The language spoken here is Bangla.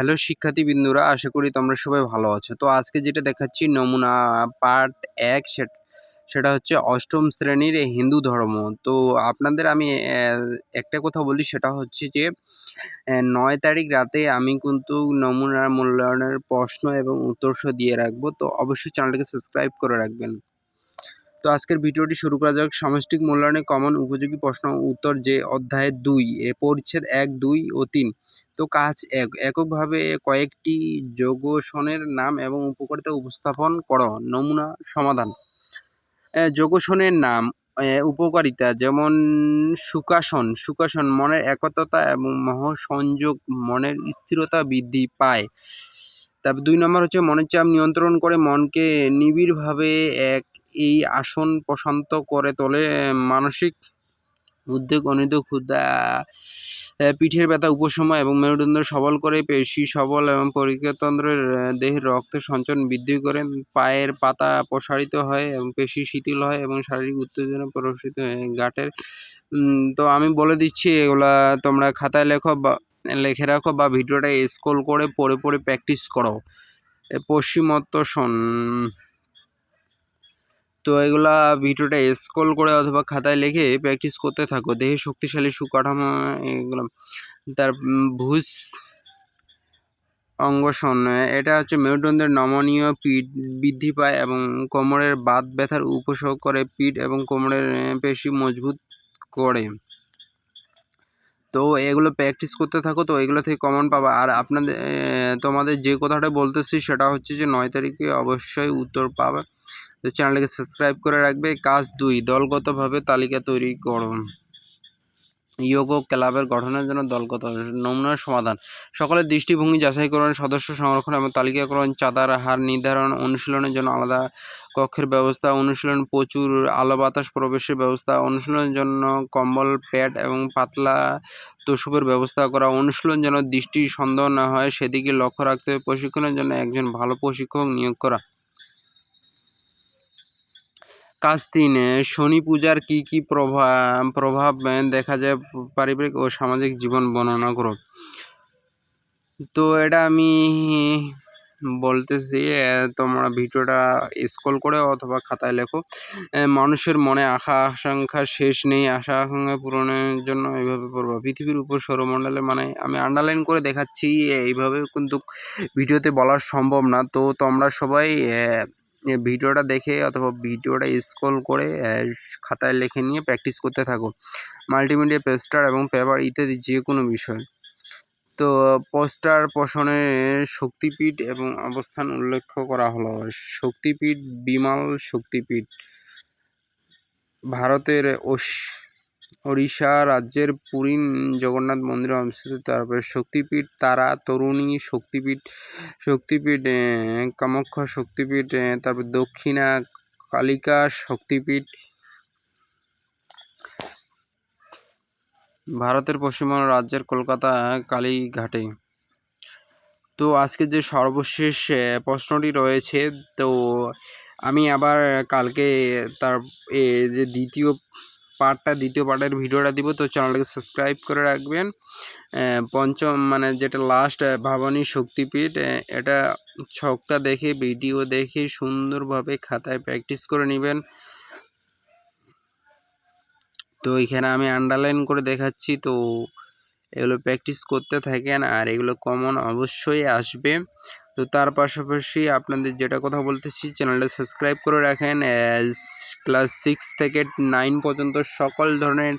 হ্যালো শিক্ষার্থীবৃন্দরা, আশা করি তোমরা সবাই ভালো আছো। তো আজকে যেটা দেখাচ্ছি নমুনা পার্ট ১, সেটা হচ্ছে অষ্টম শ্রেণীর হিন্দু ধর্ম। তো আপনাদের আমি একটা কথা বলি, সেটা হচ্ছে যে ৯ তারিখ রাতে আমি কিন্তু নমুনা মূল্যায়নের প্রশ্ন এবং উত্তরসহ দিয়ে রাখবো। তো অবশ্যই চ্যানেলটাকে সাবস্ক্রাইব করে রাখবেন। তো আজকের ভিডিওটি শুরু করা যাক। সামষ্টিক মূল্যায়নে কমন উপযোগী প্রশ্ন উত্তর, যে অধ্যায় ২ পরিচ্ছেদ ১, ২ ও ৩। তো কাজ ১, এককভাবে কয়েকটি যোগসনের নাম এবং উপকারিতা উপস্থাপন করো। নমুনা সমাধান। যোগসনের নাম, উপকারিতা, যেমন সুখাসন মনের একতা এবং মহাসংযোগ, মনের স্থিরতা বৃদ্ধি পায়। তারপর ২ নম্বর হচ্ছে মনের চাপ নিয়ন্ত্রণ করে, মনকে নিবিড়ভাবে এই আসন প্রশান্ত করে তোলে। মানসিক উদ্বেগ, অনুদ্বেগ, ক্ষুধা, পিঠের ব্যথা উপশম এবং মেরুদণ্ড সবল করে, পেশি সবল এবং পরিতন্ত্রের, দেহের রক্ত সঞ্চালন বৃদ্ধি করে, পায়ের পাতা প্রসারিত হয় এবং পেশি শিথিল হয় এবং শারীরিক উত্তেজনা প্রসারিত হয় গাঁটের। তো আমি বলে দিচ্ছি, এগুলা তোমরা খাতায় লিখে রাখো বা ভিডিওটা স্ক্রল করে পড়ে প্র্যাকটিস করো। পশ্চিমোত্তাসন। তো এগুলা ভিডিওটা স্ক্রল করে অথবা খাতায় লিখে প্র্যাকটিস করতে থাকো। দেহে শক্তিশালী সুকাঠামো এগুলো। তার ভুজ অঙ্গসন, এটা হচ্ছে মেরুদণ্ডের নমনীয় পিঠ বৃদ্ধি পায় এবং কোমরের বাত ব্যথার উপশম করে, পিঠ এবং কোমরের পেশি মজবুত করে। তো এগুলো প্র্যাকটিস করতে থাকো, তো এগুলো থেকে কমন পাবা। আর তোমাদের যে কথাটা বলতেছি সেটা হচ্ছে যে ৯ তারিখে অবশ্যই উত্তর পাবে। তো চ্যানেলটাকে সাবস্ক্রাইব করে রাখবে। কাজ ২, দলগতভাবে তালিকা তৈরি করো। ইয়োগা ক্লাবের গঠনের জন্য দলগত নমুনা সমাধান। সকলের দৃষ্টিভঙ্গি যাচাই করুন, সদস্য সংরক্ষণ এবং তালিকাকরণ, চাঁদার হার নির্ধারণ, অনুশীলনের জন্য আলাদা কক্ষের ব্যবস্থা, অনুশীলন প্রচুর আলো বাতাস প্রবেশের ব্যবস্থা, অনুশীলনের জন্য কম্বল, প্যাড এবং পাতলা তোষকের ব্যবস্থা করা, অনুশীলন যেন দৃষ্টি সন্দেহ না হয় সেদিকে লক্ষ্য রাখতে হবে, প্রশিক্ষণের জন্য একজন ভালো প্রশিক্ষক নিয়োগ করা। কাজ ৩, শনি পূজার কি কি প্রভাব দেখা যায় পারিবারিক ও সামাজিক জীবন বর্ণনা করো। তো এটা আমি বলতেছি, তোমরা ভিডিওটা স্ক্রল করে অথবা খাতায় লেখো। মানুষের মনে আকাঙ্ক্ষার শেষ নেই, আশা আকাঙ্ক্ষা পূরণের জন্য এইভাবে পড়বা। পৃথিবীর উপর সৌরমণ্ডলে, মানে আমি আন্ডারলাইন করে দেখাচ্ছি, এইভাবে কিন্তু ভিডিওতে বলা সম্ভব না। তো তোমরা সবাই ভিডিওটা দেখে অথবা ভিডিওটা স্ক্রল করে খাতায় লিখে নিয়ে প্র্যাকটিস করতে থাকো। মাল্টিমিডিয়া, পোস্টার এবং পেপার ইত্যাদি যে কোনো বিষয়। তো পোস্টার পোষণের শক্তিপীঠ এবং অবস্থান উল্লেখ করা হলো। শক্তিপীঠ, বিমল শক্তিপীঠ, ভারতের ওড়িশা রাজ্যের পুরী জগন্নাথ মন্দিরে অবস্থিত। তারপরে শক্তিপীঠ তারা তরুণী শক্তিপীঠ কামাখ্যা শক্তিপীঠ, তারপর দক্ষিণা কালিকা শক্তিপীঠ, ভারতের পশ্চিমবঙ্গ রাজ্যের কলকাতা কালীঘাটে। তো আজকে যে সর্বশেষ প্রশ্নটি রয়েছে, তো আমি আবার কালকে তার যে দ্বিতীয় পার্টের ভিডিওটা দিব। তো চ্যানেলটাকে সাবস্ক্রাইব করে রাখবেন। পঞ্চম, মানে যেটা লাস্ট, ভাবানী শক্তিপীঠ, এটা ছকটা দেখে ভিডিও দেখে সুন্দরভাবে খাতায় প্র্যাকটিস করে নেবেন। তো এখানে আমি আন্ডারলাইন করে দেখাচ্ছি, তো এগুলো প্র্যাকটিস করতে থাকেন আর এগুলো কমন অবশ্যই আসবে। তো তার পাশাপাশি আপনাদের যেটা কথা বলতেছি, চ্যানেলটা সাবস্ক্রাইব করে রাখেন। ক্লাস 6 থেকে 9 পর্যন্ত সকল ধরনের